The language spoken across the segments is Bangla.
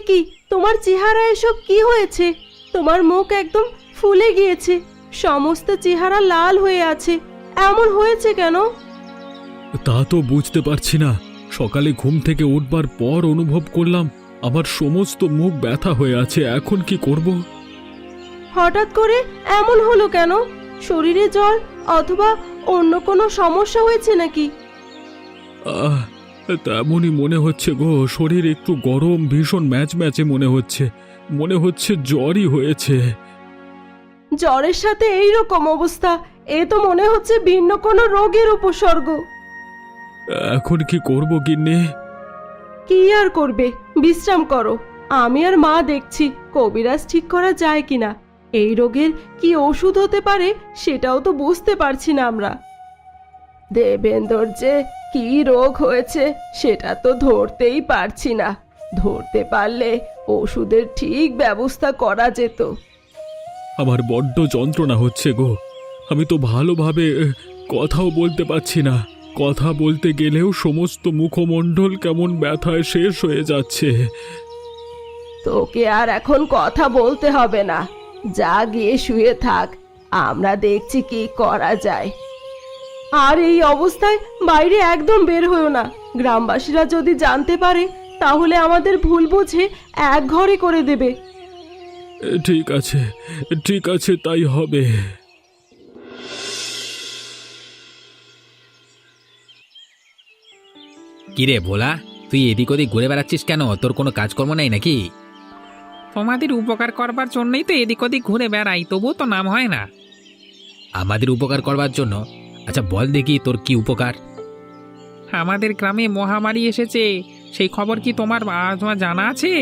কি তোমার চেহারা এসব কি হয়েছে? তোমার মুখ একদম ফুলে গিয়েছে, সমস্ত চেহারা লাল হয়ে আছে, এমন হয়েছে কেন? তা তো বুঝতে পারছি না। সকালে ঘুম থেকে উঠবার পর অনুভব করলাম আমার সমস্ত মুখ ব্যথা হয়ে আছে। এখন কি করব? হঠাৎ করে এমন হলো কেন? শরীরে জ্বর অথবা অন্য কোনো সমস্যা হয়েছে নাকি? আহ, তেমনই মনে হচ্ছে গো। শরীর একটু গরম, ভীষণ ম্যাচম্যাচে মনে হচ্ছে জ্বরই হয়েছে। জ্বরের সাথে এই রকম অবস্থা, এ তো মনে হচ্ছে ভিন্ন কোনো রোগের উপসর্গ। এখন কি করব গিন্নি? কি আর করবে, বিশ্রাম করো। আমি আর মা দেখছি কবিরাজ ঠিক করা যায় কিনা। এই রোগের কি ওষুধ হতে পারে সেটাও তো বুঝতে পারছি না আমরা। দেবেন্দর যে কি রোগ হয়েছে সেটা তো ধরতেই পারছি না। ধরতে পারলে ওষুধের ঠিক ব্যবস্থা করা যেত। আমার বড্ড যন্ত্রণা হচ্ছে গো। আমি তো ভালোভাবে কথাও বলতে পারছি না। কথা বলতে গেলেও সমস্ত মুখমণ্ডল কেমন ব্যথায় শেষ হয়ে যাচ্ছে। তোকে আর এখন কথা বলতে হবে না, যা গিয়ে শুয়ে থাক, আমরা দেখছি কি করা যায়। আর এই অবস্থায় বাইরে একদম বের হয়েও না। গ্রামবাসীরা যদি জানতে পারে তাহলে আমাদের ভুল বুঝে এক ঘরে করে দেবে। ঠিক আছে, ঠিক আছে, তাই হবে। কিরে ভোলা, তুই এদিক ওদিক ঘুরে বেড়াচ্ছিস কেন? তোর কোনো কাজকর্ম নেই নাকি? তোমাদের উপকার করবার জন্যই তো এদিক ওদিক ঘুরে বেড়াই, তবুও তো নাম হয় না। আমাদের উপকার করবার জন্য? আচ্ছা বল দেখি তোর কি উপকার। আমাদের গ্রামে মহামারী এসেছে, সেই খবর কি তোমার তোমার জানা আছে?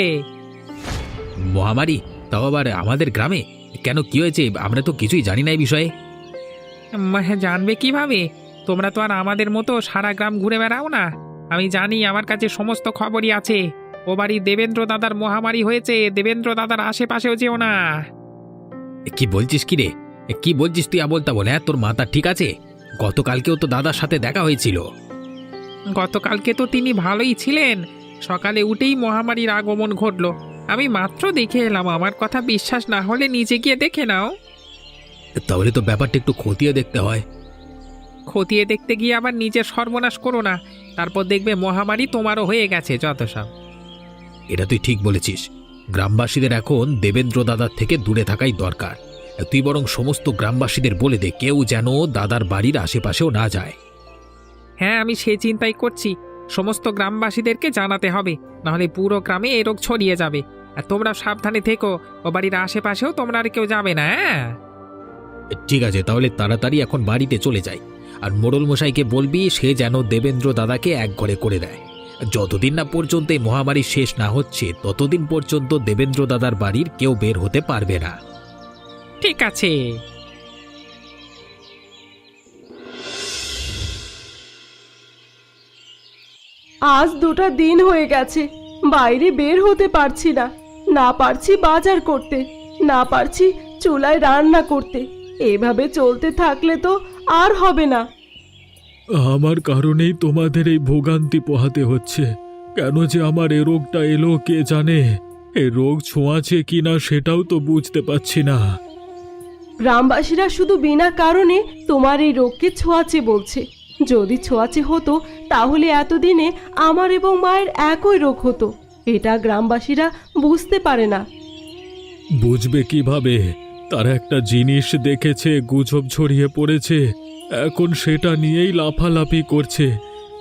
মহামারী? তাও আবার আমাদের গ্রামে? কেন, কি হয়েছে? আমরা তো কিছুই জানি না এই বিষয়ে। জানবে কিভাবে? তোমরা তো আর আমাদের মতো সারা গ্রাম ঘুরে বেড়াও না। আমি জানি, আমার কাছে সমস্ত খবরই আছে। ও বাড়ি দেবেন্দ্র দাদার মহামারী হয়েছে, দেবেন্দ্র দাদার আশেপাশেও যেও না। কি বলছিস কি রে? কি বলছিস তুই আবোল তাবোল? হ্যাঁ, তোর মাথা ঠিক আছে? গতকালকেও তো দাদার সাথে দেখা হয়েছিল। গতকালকে তো তিনি ভালোই ছিলেন, সকালে উঠেই মহামারীর আগমন ঘটলো। আমি মাত্র দেখে এলাম, আমার কথা বিশ্বাস না হলে নিচে গিয়ে দেখে নাও। তাহলে তো ব্যাপারটা একটু খতিয়ে দেখতে হয়। খতিয়ে দেখতে গিয়ে আবার নিজের সর্বনাশ করো না, তারপর দেখবে মহামারী তোমারও হয়ে গেছে যত সব। এটা তুই ঠিক বলেছিস। গ্রামবাসীদের এখন দেবেন্দ্র দাদার থেকে দূরে থাকাই দরকার। তুই বরং সমস্ত গ্রামবাসীদের বলে দে কেউ যেন দাদার বাড়ির আশেপাশেও না যায়। হ্যাঁ, আমি সেই চিন্তাই করছি। সমস্ত গ্রামবাসীদেরকে জানাতে হবে, নাহলে পুরো গ্রামে এই রোগ ছড়িয়ে যাবে। আর তোমরা সাবধানে থেকো, ও বাড়ির আশেপাশেও তোমরা আর কেউ যাবে না। হ্যাঁ ঠিক আছে, তাহলে তাড়াতাড়ি এখন বাড়িতে চলে যাই। আর মোড়ল মশাইকে বলবি সে যেন দেবেন্দ্র দাদাকে এক ঘরে করে দেয়। যতদিন না পর্যন্ত এই মহামারী শেষ না হচ্ছে ততদিন পর্যন্ত দেবেন্দ্র দাদার বাড়ির কেউ বের হতে পারবে না। ঠিক আছে। আজ 2টা দিন হয়ে গেছে, বাইরে বের হতে পারছি না। না পারছি বাজার করতে, না পারছি চুলায় রান্না করতে। এভাবে চলতে থাকলে তো আর হবে না। আমার কারণেই তোমাদের এই ভোগান্তি পোহাতে হচ্ছে। কেন যে আমার এ রোগটা এলো কে জানে। এ রোগ ছোঁয়াছে কিনা সেটাও তো বুঝতে পারছি না। গ্রামবাসীরা শুধু বিনা কারণে তোমার এই রোগকে ছোঁয়াচে বলছে। যদি ছোঁয়াচে হতো তাহলে এতদিনে আমার এবং মায়ের একই রোগ হতো। এটা গ্রামবাসীরা বুঝতে পারে না। বুঝবে কিভাবে? তারা একটা জিনিস দেখেছে, গুজব ছড়িয়ে পড়েছে, এখন সেটা নিয়েই লাফালাফি করছে।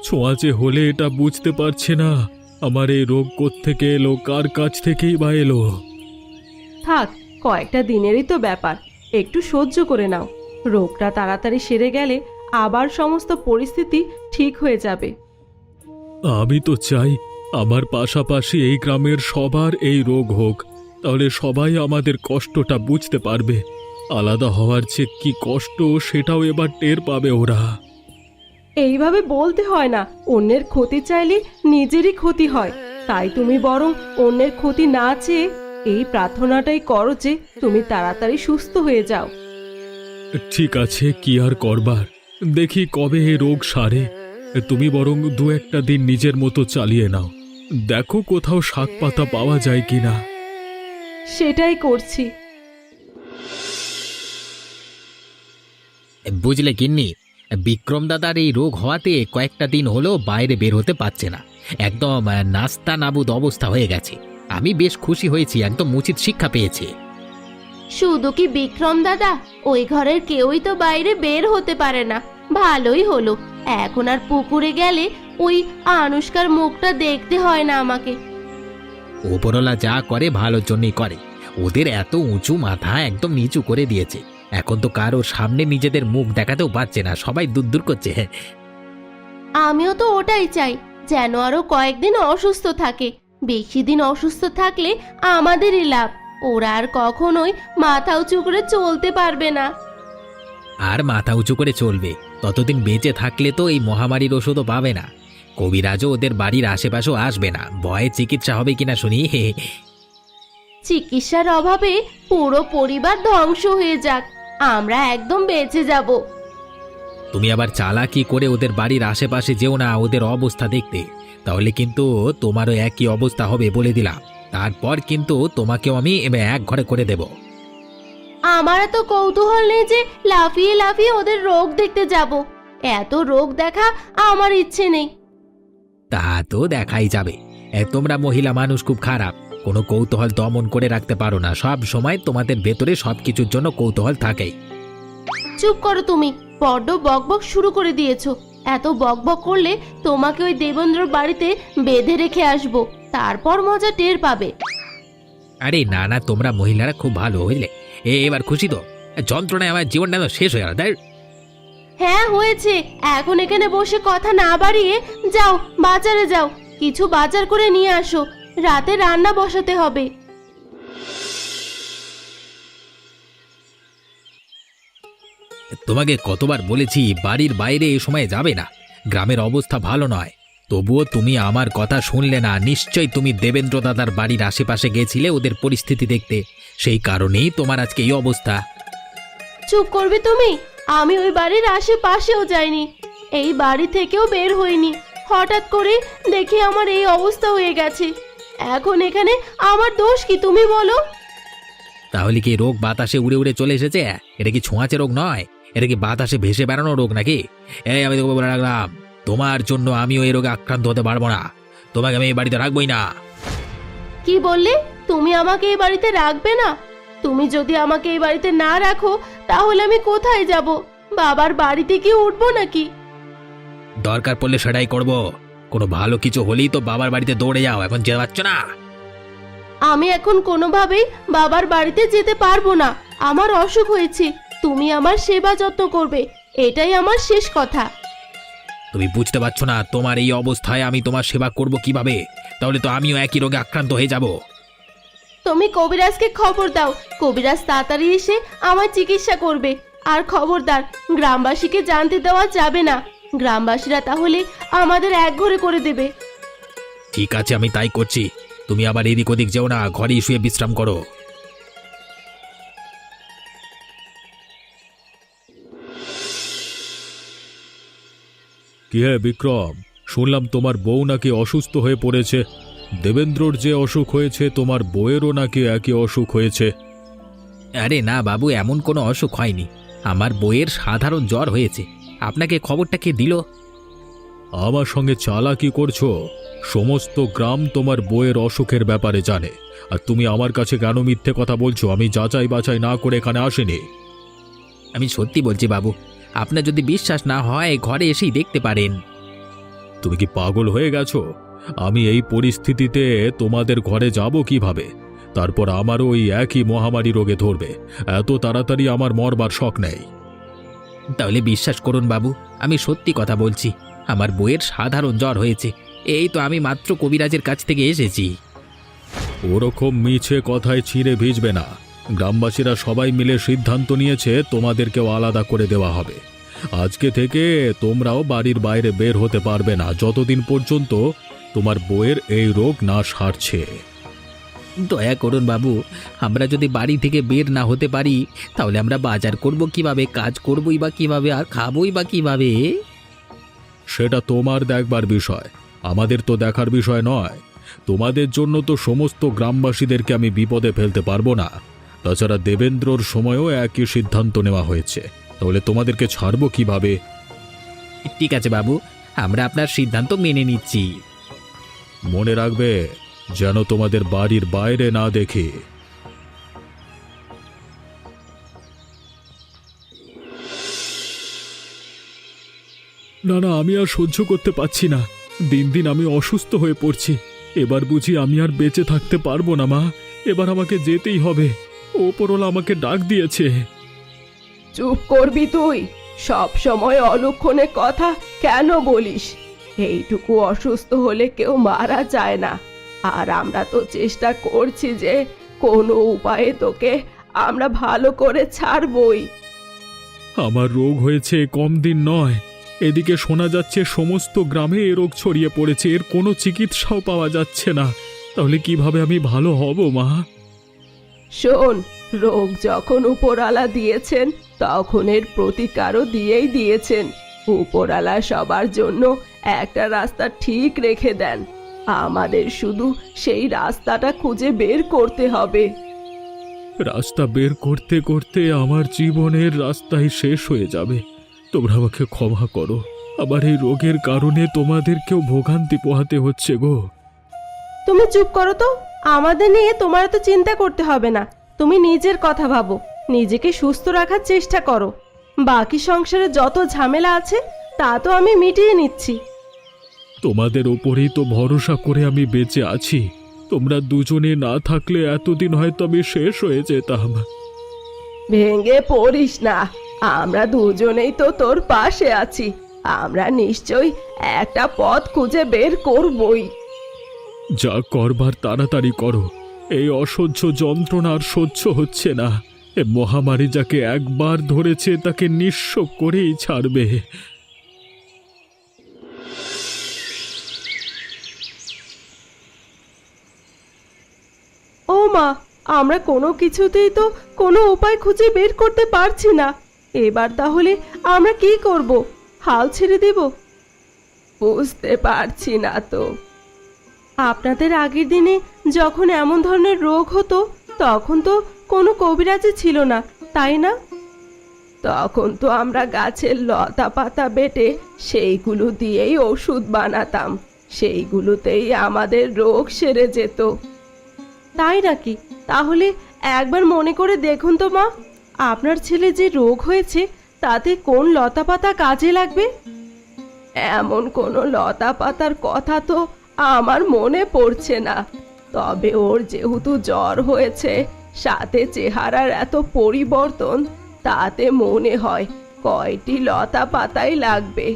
ছোঁয়াচে হলে এটা বুঝতে পারছে না আমার এই রোগ কোত্থেকে এলো, কার কাছ থেকেই বা এলো। থাক, কয়েকটা দিনেরই তো ব্যাপার, একটু সহ্য করে নাও। রোগটা তাড়াতাড়ি সেরে গেলে আবার সমস্ত পরিস্থিতি ঠিক হয়ে যাবে। আমি তো চাই আমার পাশাপাশি এই গ্রামের সবার এই রোগ হোক, তাহলে সবাই আমাদের কষ্টটা বুঝতে পারবে। আলাদা হওয়ার যে কি কষ্ট সেটাও এবার টের পাবে ওরা। এইভাবে বলতে হয় না, অন্যের ক্ষতি চাইলে নিজেরই ক্ষতি হয়। তাই তুমি বরং অন্যের ক্ষতি না চেয়ে এই প্রার্থনাটাই করো যে তুমি তাড়াতাড়ি সুস্থ হয়ে যাও। ঠিক আছে, কি আর করবার, দেখি কবে এ রোগ সারে। তুমি বরং 2-1টা দিন নিজের মতো চালিয়ে নাও। দেখো কোথাও শাক পাতা পাওয়া যায় কিনা। সেটাই করছি। বুঝলে গিন্নি, বিক্রম দাদার এই রোগ হওয়াতে কয়েকটা দিন হলো বাইরে বের হতে পারছে না। একদম নাস্তা নাবুদ অবস্থা হয়ে গেছে। আমি বেশ খুশি হয়েছি, একদম উচিত শিক্ষা পেয়েছে। শুধু কি বিক্রম দাদা, ওই ঘরের কেউই তো বাইরে বের হতে পারে না। ভালোই হলো, এখন আর পুকুরে গেলে ওই আনুষ্কার মুখটা দেখতে হয় না আমাকে। ওপরওয়ালা যা করে ভালোর জন্যই করে। ওদের এত উঁচু মাথা একদম নিচু করে দিয়েছে। এখন তো কারো সামনে নিজেদের মুখ দেখাতেও পারছে না, সবাই দূর দূর করছে। আমিও তো ওটাই চাই, যেন আরো কয়েকদিন অসুস্থ থাকে। বেশি দিন অসুস্থ থাকলে আমাদেরই লাভ। ওরা আর কখনোই মাথা উঁচু করে চলতে পারবে না। আর মাথা উঁচু করে চলবে ততদিন বেঁচে থাকলে তো এই মহামারীর ওষুধও পাবে না। কবিরাজও ওদের বাড়ির আশেপাশেও আসবে না। ভয়ে চিকিৎসা হবে কিনা শুনি। চিকিৎসার অভাবে পুরো পরিবার ধ্বংস হয়ে যাক, আমরা একদম বেঁচে যাব। তুমি আবার চালাকি করে ওদের বাড়ির আশেপাশে যেও না ওদের অবস্থা দেখতে, তাহলে কিন্তু তোমারও একই অবস্থা হবে বলে দিলাম। তারপর কিন্তু তোমাকেও আমি এক ঘরে করে দেব। আমার এত কৌতূহল নেই যে লাফিয়ে লাফিয়ে ওদের রোগ দেখতে যাব। এত রোগ দেখা আমার ইচ্ছে নেই। তা তো দেখাই যাবে। তোমরা মহিলা মানুষ খুব খারাপ, কোনো কৌতূহল দমন করে রাখতে পারো না। সব সময় তোমাদের ভেতরে সবকিছুর জন্য কৌতূহল থাকেই। চুপ করো তুমি, বড্ড বকবক শুরু করে দিয়েছো। এত বকবক করলে তোমাকে ওই দেবেন্দ্রর বাড়িতে বেঁধে রেখে আসবো, তারপর মজা টের পাবে। আরে না না, তোমরা মহিলারা খুব ভালো, বুঝলে? এবার খুশি তো? যন্ত্রণায় আমার জীবনটা শেষ হয়ে গেল। তাই হ্যাঁ হয়েছে, এখন এখানে বসে কথা না বাড়িয়ে যাও, বাজারে যাও, কিছু বাজার করে নিয়ে আসো। রাতে রান্না বসাতে হবে। তোমাকে কতবার বলেছি বাড়ির বাইরে এই সময় যাবে না, গ্রামের অবস্থা ভালো নয়। তবুও তুমি আমার কথা শুনলে না। নিশ্চয়ই তুমি দেবেন্দ্র দাদার বাড়ির আশেপাশে গেছিলে ওদের পরিস্থিতি দেখতে, সেই কারণেই তোমার আজকে এই অবস্থা। চুপ করবে তুমি? আমি ওই বাড়ির আশেপাশেও যাইনি, এই বাড়ি থেকেও বের হইনি। হঠাৎ করে দেখি আমার এই অবস্থা হয়ে গেছে। এখন এখানে আমার দোষ কি তুমি বলো? তাহলে কি রোগ বাতাসে উড়ে উড়ে চলে এসেছে? এটা কি ছোঁয়াচে রোগ নয়, এটা কি বাতাসে ভেসে বেড়ানো রোগ নাকি? আমি তোকে বলে রাখলাম, তোমার জন্য আমিও এই রোগে আক্রান্ত হতে পারবো না। তোমাকে আমি এই বাড়িতে রাখবোই না। কি বললে? তুমি আমাকে এই বাড়িতে রাখবে না? তুমি যদি আমাকে এই বাড়িতে না রাখো তাহলে আমি কোথায় যাব? বাবার বাড়িতে কি উঠবো নাকি? দরকার পড়লে সেটাই করব। কোনো ভালো কিছু হলেই তো বাবার বাড়িতে দৌড়ে যাও, এখন যেতে পারছো না। আমি এখন কোনোভাবেই বাবার বাড়িতে যেতে পারবো না। আমার অসুখ হয়েছে, তুমি আমার সেবা যত্ন করবে, এটাই আমার শেষ কথা। তুমি বুঝতে পারছো না তোমার এই অবস্থায় আমি তোমার সেবা করব কিভাবে? তাহলে তো আমিও একই রোগে আক্রান্ত হয়ে যাব। তুমি কবিরাজকে খবর দাও, কবিরাজ তাড়াতাড়ি এসে আমার চিকিৎসা করবে। আর খবরদার, গ্রামবাসীকে জানতে দেওয়া যাবে না, গ্রামবাসীরা তাহলে আমাদের একঘরে করে দেবে। ঠিক আছে, আমি তাই করছি। তুমি আবার এদিক ওদিক যেও না, ঘরেই শুয়ে বিশ্রাম করো। কি হে বিক্রম, শুনলাম তোমার বউ নাকি অসুস্থ হয়ে পড়েছে। দেবেন্দ্রর যে অসুখ হয়েছে তোমার বউয়েরও নাকি একই অসুখ হয়েছে। আরে না বাবু, এমন কোনো অসুখ হয়নি। আমার বইয়ের সাধারণ জ্বর হয়েছে। আপনাকে খবরটা কে দিল? আমার সঙ্গে চালাকি করছো? সমস্ত গ্রাম তোমার বউয়ের অসুখের ব্যাপারে জানে, আর তুমি আমার কাছে কেন মিথ্যে কথা বলছো? আমি যাচাই বাছাই না করে এখানে আসিনি। আমি সত্যি বলছি বাবু, আপনার যদি বিশ্বাস না হয় ঘরে এসেই দেখতে পারেন। তুমি কি পাগল হয়ে গেছো? আমি এই পরিস্থিতিতে তোমাদের ঘরে যাব কিভাবে? তারপর আমারও ওই একই মহামারী রোগে ধরবে। এত তাড়াতাড়ি আমার মরবার শখ নেই। তাহলে বিশ্বাস করুন বাবু, আমি সত্যি কথা বলছি। আমার বইয়ের সাধারণ জ্বর হয়েছে। এই তো আমি মাত্র কবিরাজের কাছ থেকে এসেছি। ওরকম মিছে কথায় ছিঁড়ে ভিজবে না। গ্রামবাসীরা সবাই মিলে সিদ্ধান্ত নিয়েছে তোমাদেরকেও আলাদা করে দেওয়া হবে। আজকে থেকে তোমরাও বাড়ির বাইরে বের হতে পারবে না যতদিন পর্যন্ত তোমার বউয়ের এই রোগ না সারছে। দয়া করুন বাবু, আমরা যদি বাড়ি থেকে বের না হতে পারি তাহলে আমরা বাজার করব কিভাবে, কাজ করবই বা কিভাবে, আর খাবই বা কিভাবে? সেটা তোমার দেখবার বিষয়, আমাদের তো দেখার বিষয় নয়। তোমাদের জন্য তো সমস্ত গ্রামবাসীদেরকে আমি বিপদে ফেলতে পারবো না। তাছাড়া দেবেন্দ্রর সময়ও একই সিদ্ধান্ত নেওয়া হয়েছে, তাহলে তোমাদেরকে ছাড়বো কিভাবে? ঠিক আছে বাবু, আমরা আপনার সিদ্ধান্ত মেনে নিচ্ছি। মনে রাখবে যেন তোমাদের বাড়ির বাইরে না দেখি। না না, আমি আর সহ্য করতে পারছি না। দিন দিন আমি অসুস্থ হয়ে পড়ছি। এবার বুঝি আমি আর বেঁচে থাকতে পারবো না মা। এবার আমাকে যেতেই হবে। ওপরওয়ালা আমাকে ডাক দিয়েছে। চুপ করবি তুই? সব সময় অলক্ষণে কথা কেন বলিস? এইটুকু অসুস্থ হলে কেউ মারা যায় না। আর আমরা তো চেষ্টা করছি যে কোনো উপায়ে তোকে আমরা ভালো করে ছাড়বই। আমার রোগ হয়েছে কম দিন নয়। এদিকে শোনা যাচ্ছে সমস্ত গ্রামে এ রোগ ছড়িয়ে পড়েছে, এর কোনো চিকিৎসাও পাওয়া যাচ্ছে না। তাহলে কিভাবে আমি ভালো হব মা? শোন, রোগ যখন উপরালা দিয়েছেন তখন এর প্রতিকারও দিয়েই দিয়েছেন। উপরালা সবার জন্য একটা রাস্তা ঠিক রেখে দেন। আমাদের শুধু সেই রাস্তাটা খুঁজে বের করতে হবে। রাস্তা বের করতে করতে আমার জীবনের রাস্তাই শেষ হয়ে যাবে। তোমরা আমাকে ক্ষমা করো। আবার এই রোগের কারণে তোমাদেরকেও ভোগান্তি পোহাতে হচ্ছে গো। তুমি চুপ করো তো। আমাদের নিয়ে তোমার তো চিন্তা করতে হবে না। তুমি নিজের কথা ভাবো, নিজেকে সুস্থ রাখার চেষ্টা করো। বাকি সংসারে যত ঝামেলা আছে তা তো আমি মিটিয়ে নিচ্ছি। তোমাদের ওপরেই তো ভরসা করে আমি বেঁচে আছি। তোমরা দুজনে না থাকলে এতদিন হয়তো আমি শেষ হয়ে যেতাম। ভেঙে পড়িস না, আমরা দুজনেই তো তোর পাশে আছি। আমরা নিশ্চয়ই একটা পথ খুঁজে বের করবই। যা করবার তাড়াতাড়ি করো। এই অসহ্য যন্ত্রণা আর সহ্য হচ্ছে না। এ মহামারী যাকে একবার ধরেছে তাকে নিঃস্ব করেই ছাড়বে। ও মা, আমরা কোনো কিছুতেই তো কোনো উপায় খুঁজে বের করতে পারছি না। এবার তাহলে আমরা কি করব? হাল ছেড়ে দেব? বুঝতে পারছি না তো। আপনাদের আগের দিনে যখন এমন ধরনের রোগ হতো তখন তো কোনো কবিরাজি ছিল না, তাই না? তখন তো আমরা গাছের লতা পাতা বেটে সেইগুলো দিয়েই ওষুধ বানাতাম। সেইগুলোতেই আমাদের রোগ সেরে যেত। তাই নাকি? তাহলে একবার মনে করে দেখুন তো মা, আপনার ছেলে যে রোগ হয়েছে তাতে কোন লতা পাতা কাজে লাগবে? এমন কোনো লতা পাতার কথা তো আমার মনে পড়ছে না। তবে ওর যেহেতু জ্বর হয়েছে, সাথে চেহারার এত পরিবর্তন, তাতে মনে হয় কয়টি লতা পাতাই লাগবে।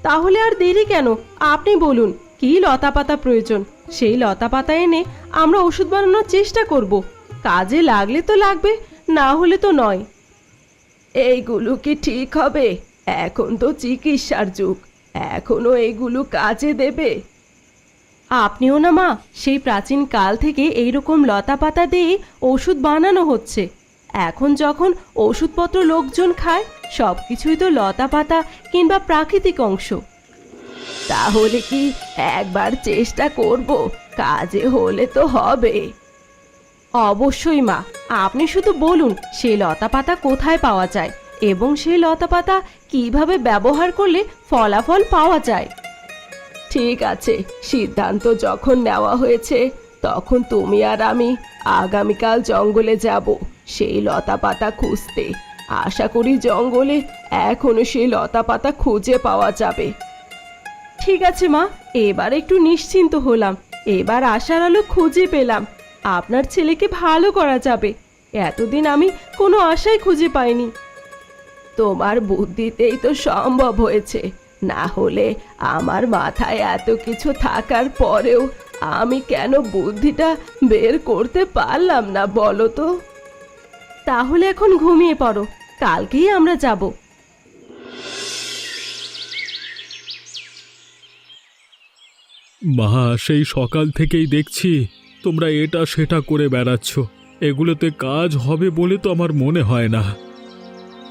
তাহলে আর দেরি কেন? আপনি বলুন কি লতা পাতা প্রয়োজন। সেই লতা পাতা এনে আমরা ওষুধ বানানোর চেষ্টা করব। কাজে লাগলে তো লাগবে, না হলে তো নয়। এইগুলো কি ঠিক হবে? এখন তো চিকিৎসার যুগ, এখনো এইগুলো কাজে দেবে? আপনিও না মা, সেই প্রাচীন কাল থেকে এইরকম লতা পাতা দিয়ে ওষুধ বানানো হচ্ছে। এখন যখন ওষুধপত্র লোকজন খায়, সব কিছুই তো লতা পাতা কিংবা প্রাকৃতিক অংশ। তাহলে কি একবার চেষ্টা করব? কাজে হলে তো হবে। অবশ্যই মা, আপনি শুধু বলুন সেই লতা পাতা কোথায় পাওয়া যায় এবং সেই লতা পাতা কিভাবে ব্যবহার করলে ফলাফল পাওয়া যায়। ঠিক আছে, সিদ্ধান্ত যখন নেওয়া হয়েছে তখন তুমি আর আমি আগামীকাল জঙ্গলে যাব সেই লতা পাতা খুঁজতে। আশা করি জঙ্গলে এখনো সেই লতা পাতা খুঁজে পাওয়া যাবে। ঠিক আছে মা, এবার একটু নিশ্চিন্ত হলাম। এবার আশার আলো খুঁজে পেলাম। আপনার ছেলেকে ভালো করা যাবে। এতদিন আমি কোনো আশাই খুঁজে পাইনি। তোমার বুদ্ধিতেই তো সম্ভব হয়েছে, না হলে আমার মাথায় এত কিছু থাকার পরেও আমি কেন বুদ্ধিটা বের করতে পারলাম না বলো তো? তাহলে এখন ঘুমিয়ে পড়ো, কালকেই আমরা যাব। মা, সেই সকাল থেকেই দেখছি তোমরা এটা সেটা করে বেড়াচ্ছ। এগুলোতে কাজ হবে বলে তো আমার মনে হয় না।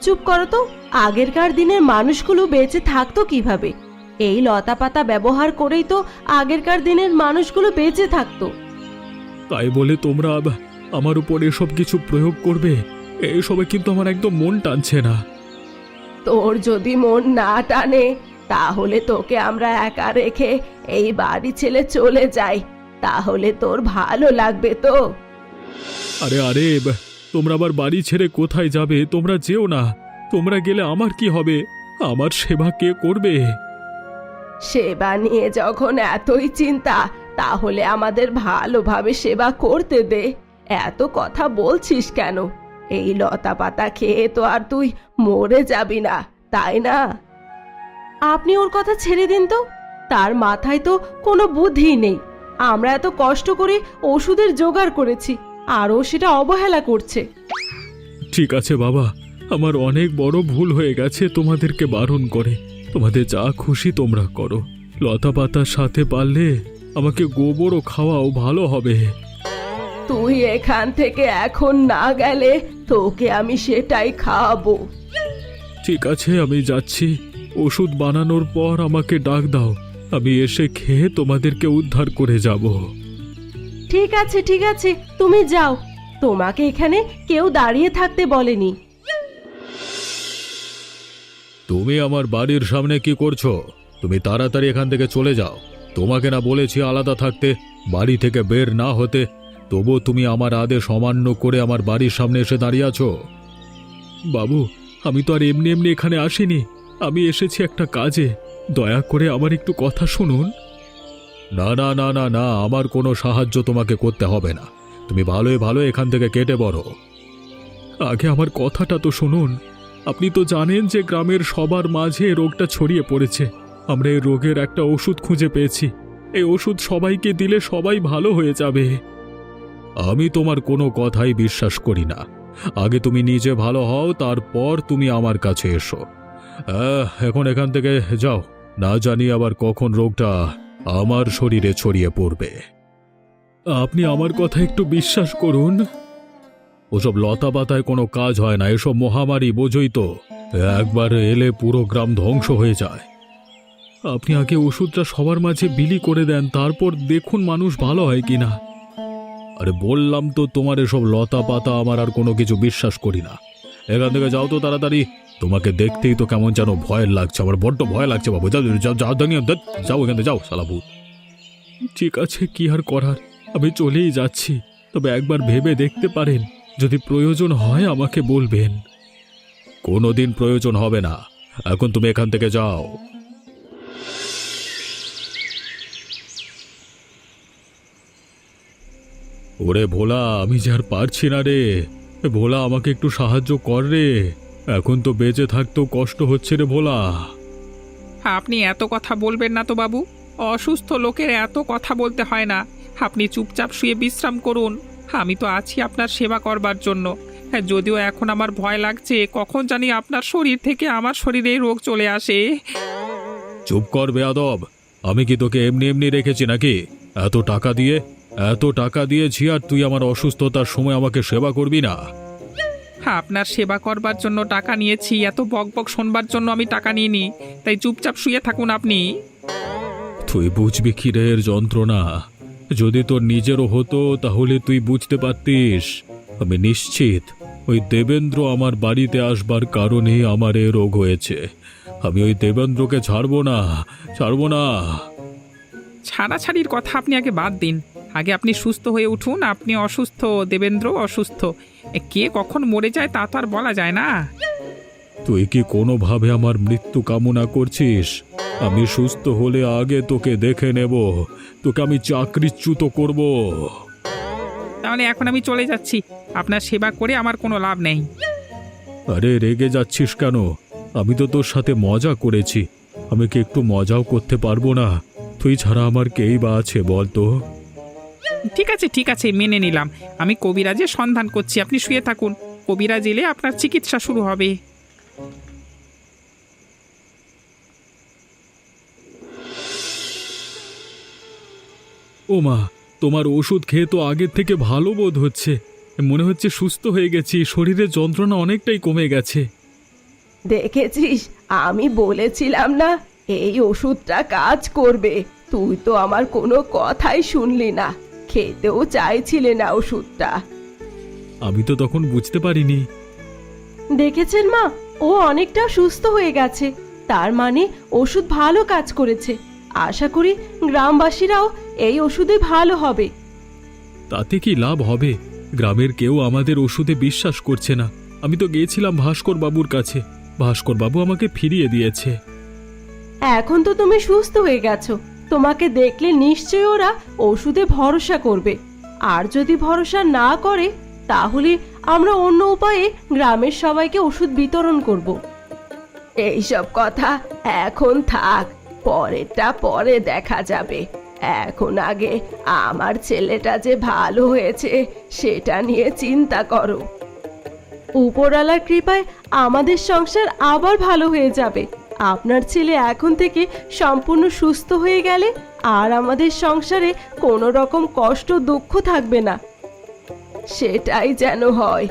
চুপ করো তো। আগেরকার দিনের মানুষগুলো বেঁচে থাকতো কিভাবে? এই লতাপাতা ব্যবহার করেই তো আগেরকার দিনের মানুষগুলো বেঁচে থাকতো। তাই বলে তোমরা আমার উপর এসব কিছু প্রয়োগ করবে? এসবে কিন্তু আমার একদম মন টানছে না। তোর যদি মন না টানে তাহলে তোকে আমরা একা রেখে এই বাড়ি ছেড়ে চলে যাই, তাহলে তোর ভালো লাগবে তো? আরে আরে তোমরা আবার বাড়ি ছেড়ে কোথায় যাবে? তোমরা যেও না। তোমরা গেলে আমার কি হবে? আমার সেবা কে করবে? সেবা নিয়ে যখন এতই চিন্তা তাহলে আমাদের ভালোভাবে সেবা করতে দে। এত কথা বলছিস কেন? এই লতা পাতা খেয়ে তো আর তুই মরে যাবি না, তাই না? আপনি ওর কথা ছেড়ে দিন তো। তার মাথায় তো কোনো বুদ্ধি নেই। আমরা এত কষ্ট করে ওষুধের জোগাড় করেছি আর ও সেটা অবহেলা করছে। ঠিক আছে বাবা, আমার অনেক বড় ভুল হয়ে গেছে তোমাদেরকে বারণ করে। তোমাদের যা খুশি তোমরা করো। লতা পাতার সাথে পারলে আমাকে গোবরও খাওয়াও, ভালো হবে। তুই এখান থেকে এখন না গেলে তোকে আমি সেটাই খাওয়াবো। ঠিক আছে, আমি যাচ্ছি। ওষুধ বানানোর পর আমাকে ডাক দাও, আমি এসে খেয়ে তোমাদেরকে উদ্ধার করে যাব। ঠিক আছে ঠিক আছে, তুমি যাও। তোমাকে এখানে কেউ দাঁড়িয়ে থাকতে বলেনি। তুমি আমার বাড়ির সামনে কি করছো? তুমি তাড়াতাড়ি এখান থেকে চলে যাও। তোমাকে না বলেছি আলাদা থাকতে, বাড়ি থেকে বের না হতে? তবু তুমি আমার আদেশ অমান্য করে আমার বাড়ির সামনে এসে দাঁড়িয়ে আছো। বাবু, আমি তো আর এমনি এমনি এখানে আসিনি। আমি এসেছি একটা কাজে। দয়া করে আমার একটু কথা শুনুন। না না না না না, আমার কোনো সাহায্য তোমাকে করতে হবে না। তুমি ভালোই ভালো এখান থেকে কেটে পড়ো। আগে আমার কথাটা তো শুনুন। আপনি তো জানেন যে গ্রামের সবার মাঝে এই রোগটা ছড়িয়ে পড়েছে। আমরা এই রোগের একটা ওষুধ খুঁজে পেয়েছি। এই ওষুধ সবাইকে দিলে সবাই ভালো হয়ে যাবে। আমি তোমার কোনো কথাই বিশ্বাস করি না। আগে তুমি নিজে ভালো হও, তারপর তুমি আমার কাছে এসো। এখন এখান থেকে যাও, না জানি আবার কখন রোগটা আমার শরীরে ছড়িয়ে পড়বে। আপনি আমার কথা একটু বিশ্বাস করুন। ওসব লতা পাতায় কোনো কাজ হয় না। এসব মহামারী বোঝই তো, একবার এলে পুরো গ্রাম ধ্বংস হয়ে যায়। আপনি আগে ওষুধটা সবার মাঝে বিলি করে দেন, তারপর দেখুন মানুষ ভালো হয় কিনা। আরে বললাম তো তোমার এসব লতা পাতা আমার আর কোনো কিছু বিশ্বাস করি না। এখান থেকে যাও তো তাড়াতাড়ি। তোমাকে দেখতেই তো কেমন যেন ভয় লাগছে, আমার বড্ড ভয় লাগছে বাবু। যাও যাও যাও, যাও এখান থেকে যাও, শালা ভূত। ঠিক আছে, কি আর করার, আমি চলেই যাচ্ছি। তবে একবার ভেবে দেখতে পারেন, যদি প্রয়োজন হয় আমাকে বলবেন। কোনোদিন প্রয়োজন হবে না, এখন তুমি এখান থেকে যাও। ওরে ভোলা, আমি যে আর পারছি না রে। ভোলা, আমাকে একটু সাহায্য কর রে। এখন তো বেঁচে থাকতেও কষ্ট হচ্ছে রে ভোলা। আপনি এত কথা বলবেন না তো বাবু। অসুস্থ লোকের এত কথা বলতে হয় না। আপনি চুপচাপ শুয়ে বিশ্রাম করুন। আমি তো আছি আপনার সেবা করবার জন্য। হ্যাঁ, যদিও এখন আমার ভয় লাগছে, কখন জানি আপনার শরীর থেকে আমার শরীরে এই রোগ চলে আসে। চুপ কর বেয়াদব। আমি কি তোকে এমনি এমনি রেখেছি নাকি? এত টাকা দিয়েছি আর তুই আমার অসুস্থতার সময় আমাকে সেবা করবি না? আপনার সেবা করবার জন্য টাকা নিয়েছি, এত বকবক শোনবার জন্য আমি টাকা নিইনি। তাই চুপচাপ শুয়ে থাকুন আপনি। তুই বুঝবি কি রে এর যন্ত্রণা? যদি তোর নিজেরও হতো তাহলে তুই বুঝতে পারতিস। আমি নিশ্চিত ওই দেবেন্দ্র আমার বাড়িতে আসবার কারণে আমার এ রোগ হয়েছে। আমি ওই দেবেন্দ্রকে ছাড়বো না। ছাড়াছাড়ির কথা আপনি আগে বাদ দিন। আগে আপনি সুস্থ হয়ে উঠুন। আপনি অসুস্থ, দেবেন্দ্র অসুস্থ। কে কখন মরে যায় তা তো আর বলা যায় না। তুই কি কোনোভাবে আমার মৃত্যু কামনা করছিস? আমি সুস্থ হলে আগে তোকে দেখে নেব, তোকে আমি চাকরিচ্যুত করব। তাহলে এখন আমি চলে যাচ্ছি। আপনার সেবা করে আমার কোনো লাভ নেই। আরে রেগে যাচ্ছিস কেন? আমি তো তোর সাথে মজা করেছি। আমি কি একটু মজাও করতে পারবো না? তুই ছাড়া আমার কেই বা আছে বল তো? ঠিক আছে, মেনে নিলাম। আমি কবিরাজের সন্ধান করছি, আপনি শুয়ে থাকুন। কবিরাজ এলে আপনার চিকিৎসা শুরু হবে। ও মা, তোমার ওষুধ খেয়ে তো আগের থেকে ভালো বোধ হচ্ছে। মনে হচ্ছে সুস্থ হয়ে গেছি, শরীরের যন্ত্রণা অনেকটাই কমে গেছে। দেখেছিস, আমি বলেছিলাম না এই ওষুধটা কাজ করবে। তুই তো আমার কোনো কথাই শুনলি না, খেতেও চাইছিলে না ওষুধটা। আমি তো তখন বুঝতে পারিনি। দেখেছেন মা, ও অনেকটা সুস্থ হয়ে গেছে। তার মানে ওষুধ ভালো কাজ করেছে। আশা করি গ্রামবাসীরাও এই ওষুধে ভালো হবে। তাতে কি লাভ হবে? গ্রামের কেউ আমাদের ওষুধে বিশ্বাস করছে না। আমি তো গিয়েছিলাম ভাস্কর বাবুর কাছে, ভাস্কর বাবু আমাকে ফিরিয়ে দিয়েছে। এখন তো তুমি সুস্থ হয়ে গেছো, তোমাকে দেখলে নিশ্চয়ই ওরা ওষুধে ভরসা করবে। আর যদি ভরসা না করে তাহলে আমরা অন্য উপায়ে গ্রামের সবাইকে ওষুধ বিতরণ করব। এইসব কথা এখন থাক, পরেরটা পরে দেখা যাবে। এখন আগে আমার ছেলেটা যে ভালো হয়েছে সেটা নিয়ে চিন্তা করো। উপরওয়ালার কৃপায় আমাদের সংসার আবার ভালো হয়ে যাবে। আপনার ছেলে এখন থেকে সম্পূর্ণ সুস্থ হয়ে গেলে আর আমাদের সংসারে কোনো রকম কষ্ট দুঃখ থাকবে না। সেটাই যেন হয়।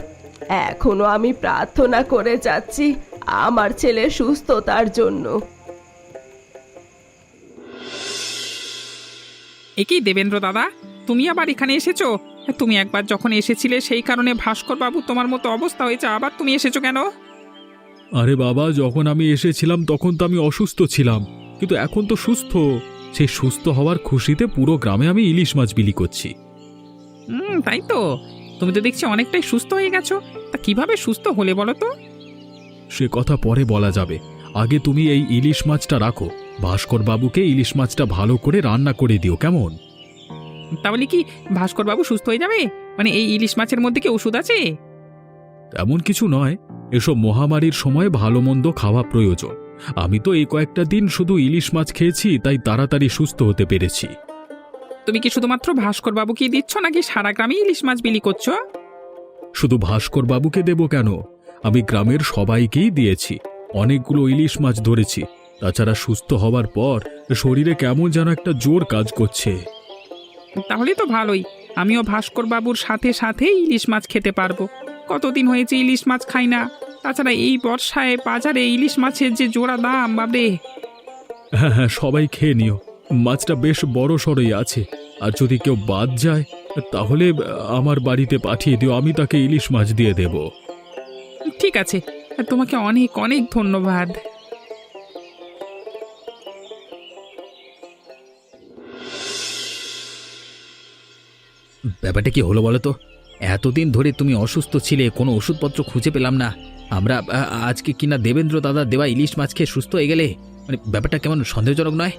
এখনো আমি প্রার্থনা করে যাচ্ছি আমার ছেলে সুস্থতার জন্য। একি দেবেন্দ্র দাদা, তুমি আবার এখানে এসেছো? তুমি একবার যখন এসেছিলে সেই কারণে ভাস্কর বাবু তোমার মতো অবস্থা হয়েছে, আবার তুমি এসেছো কেন? আরে বাবা, যখন আমি এসেছিলাম তখন তো আমি অসুস্থ ছিলাম, কিন্তু এখন তো সুস্থ। সেই সুস্থ হওয়ার খুশিতে পুরো গ্রামে আমি ইলিশ মাছ বিলি করছি। তাই তো, তুমি তো দেখছি অনেকটাই সুস্থ হয়ে গেছো। তা কিভাবে সুস্থ হলে বলো তো? সে কথা পরে বলা যাবে, আগে তুমি এই ইলিশ মাছটা রাখো। ভাস্কর বাবুকে ইলিশ মাছটা ভালো করে রান্না করে দিও, কেমন? তাহলে কি ভাস্কর বাবু সুস্থ হয়ে যাবে? মানে এই ইলিশ মাছের মধ্যে কি ওষুধ আছে? এমন কিছু নয়, এসব মহামারীর সময় ভালো মন্দ খাওয়া প্রয়োজন। আমি তো এই কয়েকটা দিন শুধু ইলিশ মাছ খেয়েছি, তাই তাড়াতাড়ি সুস্থ হতে পেরেছি। তুমি কি শুধুমাত্র ভাস্কর বাবুকে দিচ্ছ নাকি সারা গ্রামে ইলিশ মাছ বিলি করছো? শুধু ভাস্কর বাবুকে দেব কেন, আমি গ্রামের সবাইকেই দিয়েছি। অনেকগুলো ইলিশ মাছ ধরেছি। তাছাড়া সুস্থ হওয়ার পর শরীরে কেমন যেন একটা জোর কাজ করছে। তাহলে তো ভালোই, আমিও ভাস্কর বাবুর সাথে সাথে ইলিশ মাছ খেতে পারবো। কতদিন হয়েছে ইলিশ মাছ খাই না। তাছাড়া এই বর্ষায় বাজারে ইলিশ মাছের যে জোড়া দাম, বাবরে। হ্যাঁ হ্যাঁ, সবাই খেয়ে নিও। মাছটা বেশ বড় সড়ই আছে। আর যদি কেউ বাদ যায় তাহলে আমার বাড়িতে পাঠিয়ে দিও, আমি তাকে ইলিশ মাছ দিয়ে দেব। ঠিক আছে, তোমাকে অনেক অনেক ধন্যবাদ। ব্যাপারটা কি হলো বলো তো? এতদিন ধরে তুমি অসুস্থ ছিলে, কোনো ওষুধপত্র খুঁজে পেলাম না। আমরা আজকে কিনা দেবেন্দ্র দাদা দেওয়া ইলিশ মাছ খেয়ে সুস্থ হয়ে গেলে, মানে ব্যাপারটা কেমন সন্দেহজনক নয়?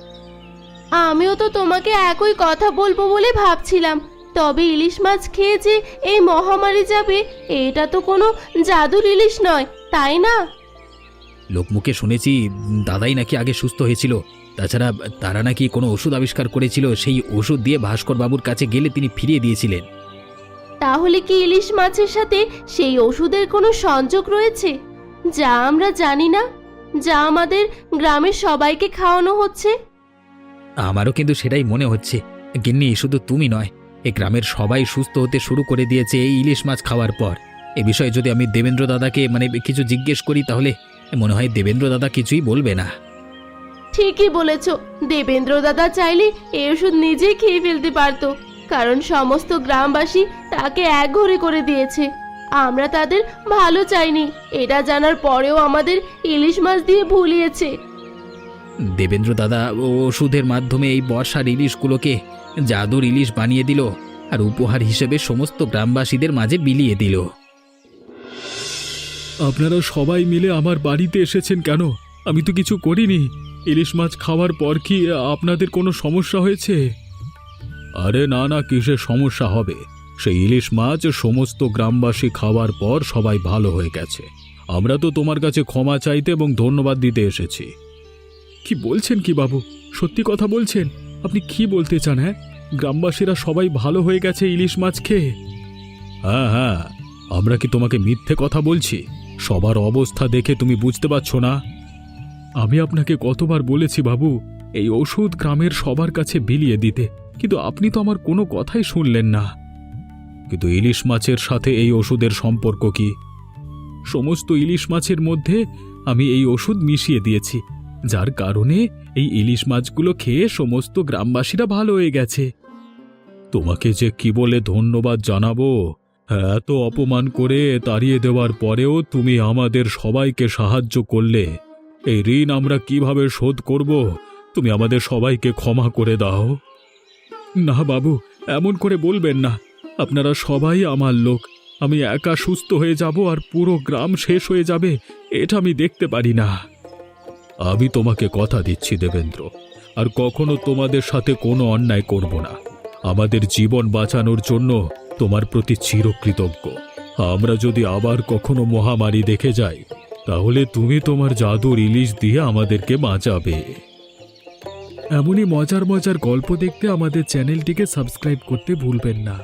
আমিও তো তোমাকে একই কথা বলবো বলে ভাবছিলাম। তবে ইলিশ মাছ খেয়ে যে এই মহামারী যাবে এটা তো কোনো জাদুর ইলিশ নয়, তাই না? লোকমুখে শুনেছি দাদাই নাকি আগে সুস্থ হয়েছিল। তাছাড়া তারা নাকি কোনো ওষুধ আবিষ্কার করেছিল, সেই ওষুধ দিয়ে ভাস্কর বাবুর কাছে গেলে তিনি ফিরিয়ে দিয়েছিলেন। তাহলে কি ইলিশ মাছের সাথে সেই ওষুধের কোনো সংযোগ রয়েছে যা আমরা জানি না, যা আমাদের গ্রামের সবাইকে খাওয়ানো হচ্ছে? আমারও কিন্তু সেটাই মনে হচ্ছে। গিন্নি, শুধু তুমি নয়, এই গ্রামের সবাই সুস্থ হতে শুরু করে দিয়েছে এই ইলিশ মাছ খাওয়ার পর। এ বিষয়ে যদি আমি দেবেন্দ্র দাদাকে কিছু জিজ্ঞেস করি তাহলে মনে হয় দেবেন্দ্র দাদা কিছুই বলবে না। ঠিকই বলেছ, দেবেন্দ্র দাদা চাইলে এই ওষুধ নিজেই খেয়ে ফেলতে পারতো, কারণ সমস্ত গ্রামবাসী তাকে একঘরে করে দিয়েছে। আমরা তাদের ভালো চাইনি, এটা জানার পরেও আমাদের ইলিশ মাছ দিয়ে ভুলিয়েছে। দেবেন্দ্র দাদা ওষুধের মাধ্যমে এই বর্ষার ইলিশগুলোকে জাদুর ইলিশ বানিয়ে দিল আর উপহার হিসেবে সমস্ত গ্রামবাসীদের মাঝে বিলিয়ে দিল। আপনারা সবাই মিলে আমার বাড়িতে এসেছেন কেন? আমি তো কিছু করিনি। ইলিশ মাছ খাওয়ার পর কি আপনাদের কোনো সমস্যা হয়েছে? আরে না না, কিসের সমস্যা হবে? সেই ইলিশ মাছ সমস্ত গ্রামবাসী খাওয়ার পর সবাই ভালো হয়ে গেছে। আমরা তো তোমার কাছে ক্ষমা চাইতে এবং ধন্যবাদ দিতে এসেছি। কি বলছেন কি বাবু? সত্যি কথা বলছেন? আপনি কি বলতে চান? হ্যাঁ, গ্রামবাসীরা সবাই ভালো হয়ে গেছে ইলিশ মাছ খেয়ে? হ্যাঁ হ্যাঁ, আমরা কি তোমাকে মিথ্যে কথা বলছি? সবার অবস্থা দেখে তুমি বুঝতে পারছো না? আমি আপনাকে কতবার বলেছি বাবু, এই ওষুধ গ্রামের সবার কাছে বিলিয়ে দিতে, কিন্তু আপনি তো আমার কোনো কথাই শুনলেন না। কিন্তু ইলিশ মাছের সাথে এই ওষুধের সম্পর্ক কি? সমস্ত ইলিশ মাছের মধ্যে আমি এই ওষুধ মিশিয়ে দিয়েছি। যার কারণে এই ইলিশ মাছগুলো খেয়ে সমস্ত গ্রামবাসীরা ভালো হয়ে গেছে। তোমাকে যে কি বলে ধন্যবাদ জানাবো। এত অপমান করে তাড়িয়ে দেওয়ার পরেও তুমি আমাদের সবাইকে সাহায্য করলে। এই ঋণ আমরা কিভাবে শোধ করব? তুমি আমাদের সবাইকে ক্ষমা করে দাও। না বাবু, এমন করে বলবেন না। আপনারা সবাই আমার লোক। আমি একা সুস্থ হয়ে যাব আর পুরো গ্রাম শেষ হয়ে যাবে, এটা আমি দেখতে পারি না। আমি তোমাকে কথা দিচ্ছি দেবেন্দ্র, আর কখনো তোমাদের সাথে কোনো অন্যায় করব না। আমাদের জীবন বাঁচানোর জন্য তোমার প্রতি চিরকৃতজ্ঞ। আমরা যদি আবার কখনো মহামারী দেখে যাই, তাহলে তুমি তোমার জাদুর ইলিশ দিয়ে আমাদেরকে বাঁচাবে। এমনই মজার মজার গল্প দেখতে আমাদের চ্যানেলটিকে সাবস্ক্রাইব করতে ভুলবেন না।